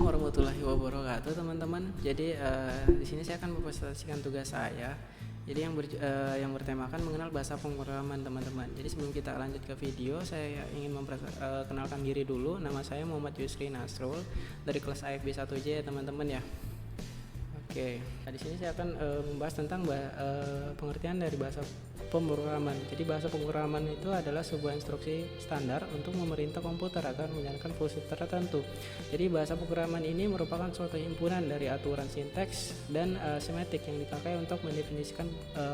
warahmatullahi wabarakatuh, teman-teman. Jadi di sini saya akan mempresentasikan tugas saya. Jadi yang bertemakan mengenal bahasa pemrograman, teman-teman. Jadi sebelum kita lanjut ke video, saya ingin memperkenalkan diri dulu. Nama saya Muhammad Yusri Nasrul dari kelas AFB 1J, teman-teman ya. Oke, nah, di sini saya akan membahas tentang pengertian dari bahasa pemrograman. Jadi bahasa pemrograman itu adalah sebuah instruksi standar untuk memerintah komputer agar menjalankan fungsi tertentu. Jadi bahasa pemrograman ini merupakan suatu himpunan dari aturan sintaks dan semantik yang dipakai untuk mendefinisikan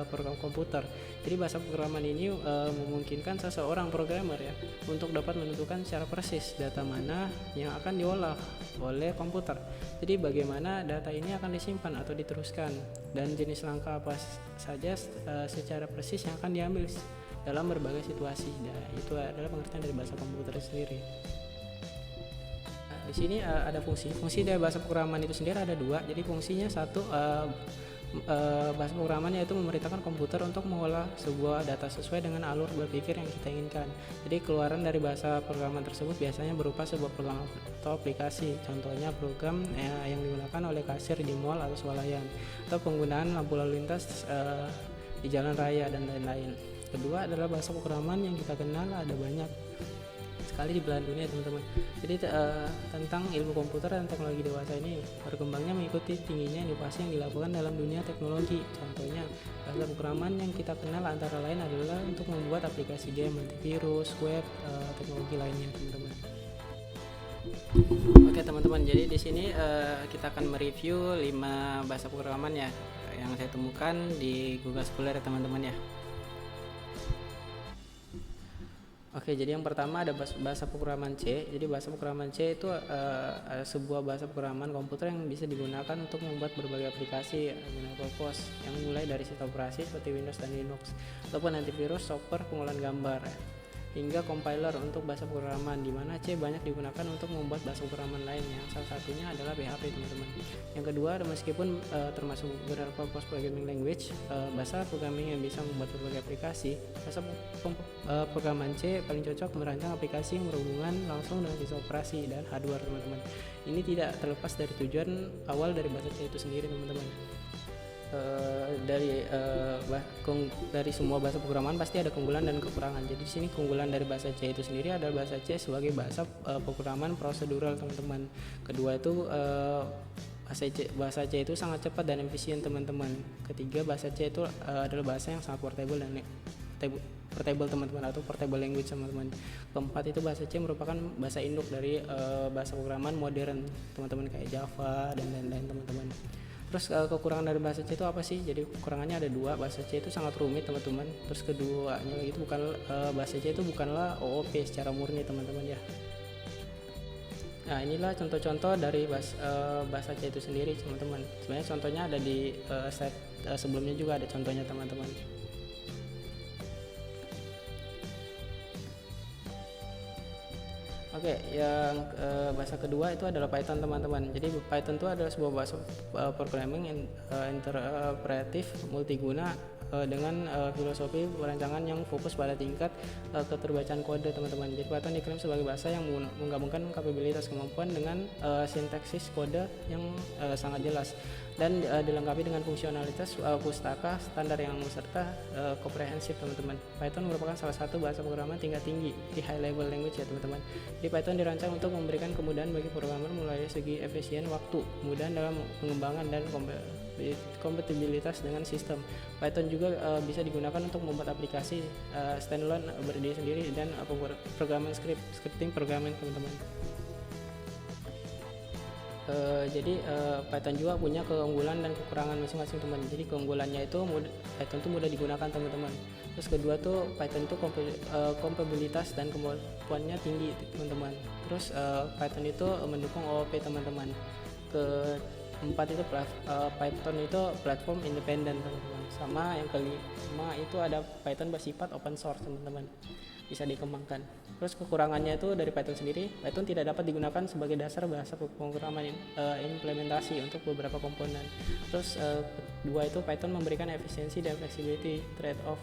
program komputer. Jadi bahasa pemrograman ini memungkinkan seseorang programmer ya untuk dapat menentukan secara persis data mana yang akan diolah oleh komputer. Jadi bagaimana data ini akan disimpan atau diteruskan dan jenis langkah apa saja secara persis yang akan diambil dalam berbagai situasi. Nah, itu adalah pengertian dari bahasa komputer sendiri. Nah, di sini ada fungsi dari bahasa pemrograman itu sendiri ada dua. Jadi fungsinya satu, bahasa pemrograman yaitu memerintahkan komputer untuk mengolah sebuah data sesuai dengan alur berpikir yang kita inginkan. Jadi keluaran dari bahasa pemrograman tersebut biasanya berupa sebuah program atau aplikasi. Contohnya program yang digunakan oleh kasir di mall atau swalayan, atau penggunaan lampu lalu lintas di jalan raya dan lain-lain. Kedua adalah bahasa pemrograman yang kita kenal ada banyak sekali di belahan dunia, teman-teman. Jadi tentang ilmu komputer dan teknologi dewasa ini berkembangnya mengikuti tingginya inovasi yang dilakukan dalam dunia teknologi. Contohnya bahasa pemrograman yang kita kenal antara lain adalah untuk membuat aplikasi game, antivirus, web, teknologi lainnya, teman-teman. Oke, teman-teman. Jadi di sini kita akan mereview 5 bahasa pemrograman ya yang saya temukan di Google Scholar ya, teman-teman ya. Oke, jadi yang pertama ada bahasa pemrograman C. Jadi bahasa pemrograman C itu sebuah bahasa pemrograman komputer yang bisa digunakan untuk membuat berbagai aplikasi general purpose yang mulai dari sistem operasi seperti Windows dan Linux, ataupun antivirus, software pengolahan gambar, hingga compiler untuk bahasa pemrograman, di mana C banyak digunakan untuk membuat bahasa pemrograman lain yang salah satunya adalah PHP, teman-teman. Yang kedua, meskipun termasuk general purpose programming language, bahasa programming yang bisa membuat berbagai aplikasi, bahasa pemrograman C paling cocok merancang aplikasi yang berhubungan langsung dengan sistem operasi dan hardware, teman-teman. Ini tidak terlepas dari tujuan awal dari bahasa C itu sendiri, teman-teman. Dari semua bahasa pemrograman pasti ada keunggulan dan kekurangan. Jadi di sini keunggulan dari bahasa C itu sendiri adalah bahasa C sebagai bahasa pemrograman prosedural, teman-teman. Kedua itu bahasa C itu sangat cepat dan efisien, teman-teman. Ketiga, bahasa C itu adalah bahasa yang sangat portable, teman-teman, atau portable language, teman-teman. Keempat itu bahasa C merupakan bahasa induk dari bahasa pemrograman modern, teman-teman, kayak Java dan lain-lain, teman-teman. Terus kekurangan dari bahasa C itu apa sih? Jadi kekurangannya ada dua. Bahasa C itu sangat rumit, teman-teman. Terus keduanya itu bahasa C itu bukanlah OOP secara murni, teman-teman ya. Nah, inilah contoh-contoh dari bahasa C itu sendiri, teman-teman. Sebenarnya contohnya ada di slide sebelumnya juga ada contohnya, teman-teman. Oke, yang bahasa kedua itu adalah Python, teman-teman. Jadi Python itu adalah sebuah bahasa programming interpretif multiguna dengan filosofi perancangan yang fokus pada tingkat keterbacaan kode, teman-teman. Jadi Python diklaim sebagai bahasa yang menggabungkan kapabilitas kemampuan dengan sintaksis kode yang sangat jelas dan dilengkapi dengan fungsionalitas pustaka standar yang serta komprehensif, teman-teman. Python merupakan salah satu bahasa pemrograman tingkat tinggi di high level language ya, teman-teman. Di Python dirancang untuk memberikan kemudahan bagi programmer mulai dari segi efisien waktu, kemudahan dalam pengembangan dan kompatibilitas dengan sistem. Python juga bisa digunakan untuk membuat aplikasi standalone berdiri sendiri dan programming scripting programming, teman-teman. Jadi Python juga punya keunggulan dan kekurangan masing-masing, teman. Jadi keunggulannya itu Python itu mudah digunakan, teman-teman. Terus kedua tuh Python itu kompatibilitas dan kemampuannya tinggi, teman-teman. Terus Python itu mendukung OOP, teman-teman. Keempat itu Python itu platform independen, teman-teman. Sama yang kelima itu ada Python bersifat open source, teman-teman, bisa dikembangkan. Terus kekurangannya itu dari Python sendiri, Python tidak dapat digunakan sebagai dasar bahasa pemrograman implementasi untuk beberapa komponen. Terus kedua itu Python memberikan efisiensi dan flexibility trade-off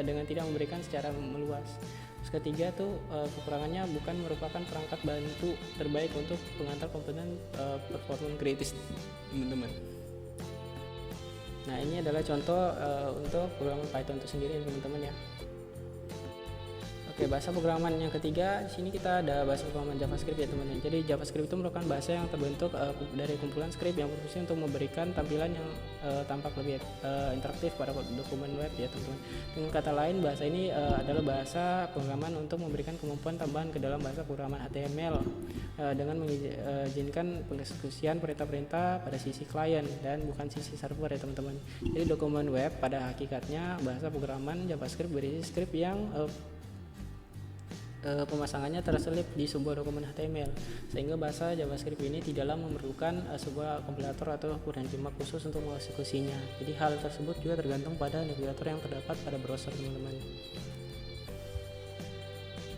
dengan tidak memberikan secara meluas. Terus ketiga tuh kekurangannya bukan merupakan perangkat bantu terbaik untuk pengantar komponen performance kritis teman-teman. Nah ini adalah contoh untuk programan Python itu sendiri teman-teman ya. Oke, bahasa programan yang ketiga di sini kita ada bahasa programan JavaScript ya teman-teman. Jadi JavaScript itu merupakan bahasa yang terbentuk dari kumpulan script yang berfungsi untuk memberikan tampilan yang tampak lebih interaktif pada dokumen web ya teman-teman. Dengan kata lain, bahasa ini adalah bahasa programan untuk memberikan kemampuan tambahan ke dalam bahasa programan HTML dengan mengizinkan pengeksekusian perintah-perintah pada sisi klien dan bukan sisi server ya teman-teman. Jadi dokumen web pada hakikatnya bahasa programan JavaScript berisi script yang pemasangannya terselip di sebuah dokumen HTML, sehingga bahasa JavaScript ini tidaklah memerlukan sebuah kompilator atau framework khusus untuk mengeksekusinya. Jadi hal tersebut juga tergantung pada navigator yang terdapat pada browser teman-teman.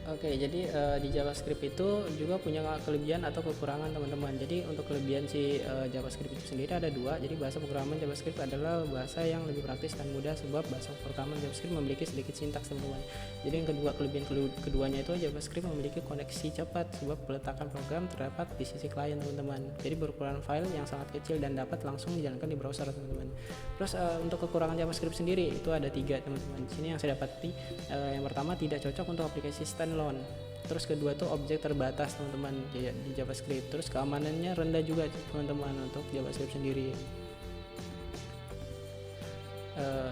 Oke, jadi di JavaScript itu juga punya kelebihan atau kekurangan teman-teman. Jadi untuk kelebihan si JavaScript itu sendiri ada dua. Jadi bahasa programan JavaScript adalah bahasa yang lebih praktis dan mudah sebab bahasa programan JavaScript memiliki sedikit sintaks teman-teman. Jadi yang kedua, kelebihan keduanya itu JavaScript memiliki koneksi cepat sebab peletakan program terdapat di sisi klien teman-teman. Jadi berukuran file yang sangat kecil dan dapat langsung dijalankan di browser teman-teman. Terus untuk kekurangan JavaScript sendiri itu ada 3 teman-teman. Di sini yang saya dapati yang pertama tidak cocok untuk aplikasi standalone. Terus kedua tuh objek terbatas teman-teman di JavaScript. Terus keamanannya rendah juga teman-teman untuk JavaScript sendiri.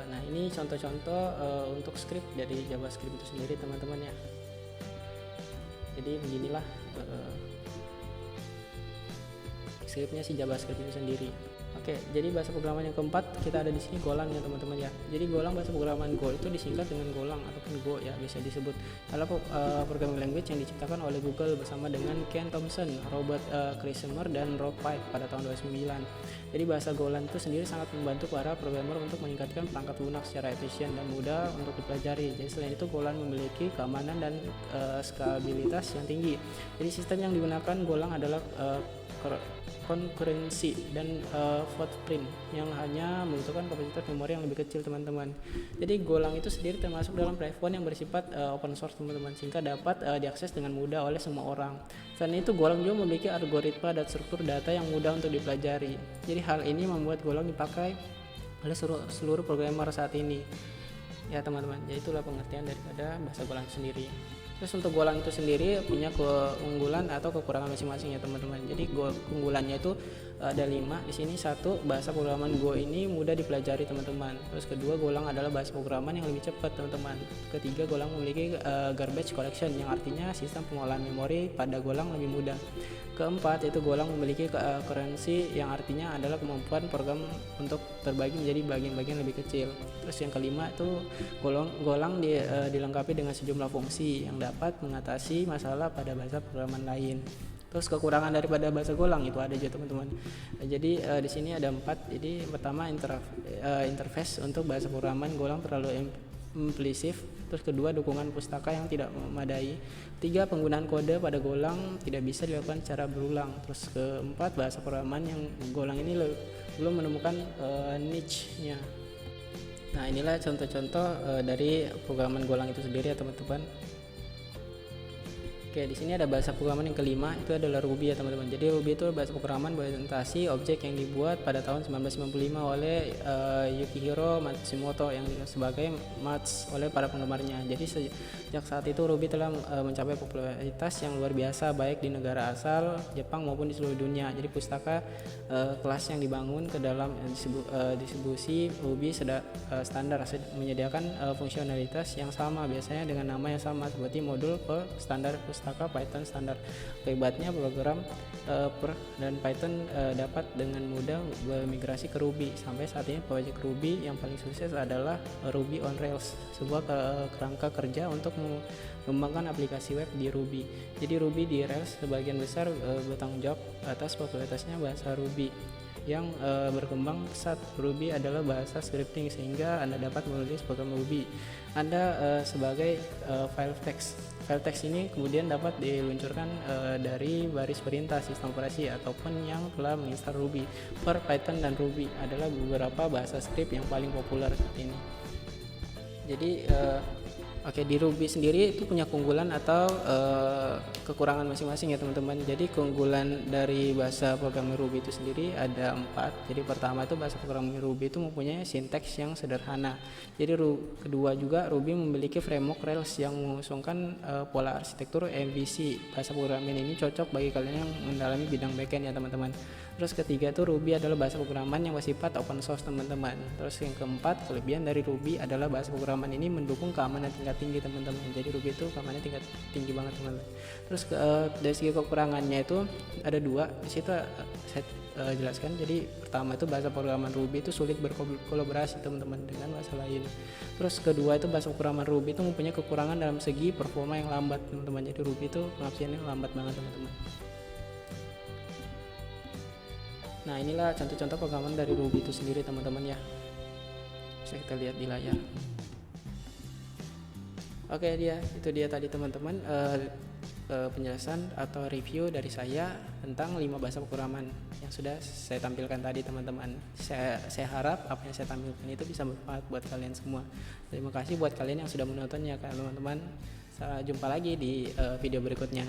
Nah ini contoh-contoh untuk script dari JavaScript itu sendiri teman-teman ya. Jadi beginilah scriptnya si JavaScript itu sendiri. Oke, jadi bahasa programan yang keempat kita ada di sini Golang ya teman-teman ya. Jadi Golang, bahasa programan Go itu disingkat dengan Golang ataupun Go ya, bisa disebut adalah programming language yang diciptakan oleh Google bersama dengan Ken Thompson, Robert Kramer dan Rob Pike pada tahun 2009. Jadi bahasa Golang itu sendiri sangat membantu para programmer untuk meningkatkan perangkat lunak secara efisien dan mudah untuk dipelajari. Jadi selain itu Golang memiliki keamanan dan skalabilitas yang tinggi. Jadi sistem yang digunakan Golang adalah concurrency dan footprint yang hanya membutuhkan kapasitas memori yang lebih kecil teman-teman. Jadi Golang itu sendiri termasuk dalam platform yang bersifat open source teman-teman, sehingga dapat diakses dengan mudah oleh semua orang. Selain itu Golang juga memiliki algoritma dan struktur data yang mudah untuk dipelajari. Jadi hal ini membuat Golang dipakai oleh seluruh programmer saat ini ya teman-teman. Jadi itulah pengertian daripada bahasa Golang sendiri. Terus untuk Golang itu sendiri punya keunggulan atau kekurangan masing-masing ya teman-teman. Jadi keunggulannya itu ada 5 di sini. 1, bahasa programan Go ini mudah dipelajari teman-teman. Terus kedua, Golang adalah bahasa programan yang lebih cepat teman-teman. Ketiga, Golang memiliki garbage collection yang artinya sistem pengolahan memori pada Golang lebih mudah. Keempat, itu Golang memiliki currency yang artinya adalah kemampuan program untuk terbagi menjadi bagian-bagian lebih kecil. Terus yang kelima itu Golang dilengkapi dengan sejumlah fungsi yang dapat mengatasi masalah pada bahasa programan lain. Terus kekurangan daripada bahasa Golang itu ada aja teman-teman. Jadi di sini ada 4. Jadi pertama interface untuk bahasa programan Golang terlalu implisif. Terus kedua, dukungan pustaka yang tidak memadai. 3, penggunaan kode pada Golang tidak bisa dilakukan secara berulang. Terus keempat, bahasa programan yang Golang ini belum menemukan niche-nya. Nah inilah contoh-contoh dari programan Golang itu sendiri ya teman-teman. Oke, di sini ada bahasa programan yang kelima, itu adalah Ruby ya teman-teman. Jadi Ruby itu bahasa programan berorientasi objek yang dibuat pada tahun 1995 oleh Yukihiro Matsumoto yang sebagai Mats oleh para penggemarnya. Jadi sejak saat itu Ruby telah mencapai popularitas yang luar biasa baik di negara asal Jepang maupun di seluruh dunia. Jadi pustaka kelas yang dibangun ke dalam distribusi Ruby standar menyediakan fungsionalitas yang sama biasanya dengan nama yang sama seperti modul standar pustaka Python standar. Akibatnya program Perl dan Python dapat dengan mudah bermigrasi ke Ruby. Sampai saat ini proyek Ruby yang paling sukses adalah Ruby on Rails, sebuah kerangka kerja untuk mengembangkan aplikasi web di Ruby. Jadi Ruby di Rails sebagian besar bertanggung jawab atas popularitasnya bahasa Ruby yang berkembang pesat. Ruby adalah bahasa scripting sehingga Anda dapat menulis program Ruby Anda sebagai file text. File text ini kemudian dapat diluncurkan dari baris perintah sistem operasi ataupun yang telah menginstal Ruby. Perl, Python, dan Ruby adalah beberapa bahasa script yang paling populer saat ini. Jadi Oke, di Ruby sendiri itu punya keunggulan atau kekurangan masing-masing ya teman-teman. Jadi keunggulan dari bahasa programming Ruby itu sendiri ada 4. Jadi pertama itu bahasa programming Ruby itu mempunyai sinteks yang sederhana. Jadi kedua juga Ruby memiliki framework Rails yang mengusungkan pola arsitektur MVC. Bahasa programming ini cocok bagi kalian yang mendalami bidang backend ya teman-teman. Terus ketiga itu Ruby adalah bahasa programan yang bersifat open source teman-teman. Terus yang keempat, kelebihan dari Ruby adalah bahasa programan ini mendukung keamanan tingkat tinggi teman-teman. Jadi Ruby itu keamanannya tingkat tinggi banget teman-teman. Terus dari segi kekurangannya itu ada 2. Di situ saya jelaskan. Jadi pertama itu bahasa programan Ruby itu sulit berkolaborasi teman-teman dengan bahasa lain. Terus kedua itu bahasa programan Ruby itu mempunyai kekurangan dalam segi performa yang lambat teman-teman. Jadi Ruby itu pengaplikasiannya lambat banget teman-teman. Nah, inilah contoh-contoh pengalaman dari Ruby itu sendiri teman-teman ya. Bisa kita lihat di layar. Oke, itu dia tadi teman-teman penjelasan atau review dari saya tentang 5 bahasa pemrograman yang sudah saya tampilkan tadi teman-teman. Saya harap apa yang saya tampilkan itu bisa bermanfaat buat kalian semua. Terima kasih buat kalian yang sudah menontonnya teman-teman. Sampai jumpa lagi di video berikutnya.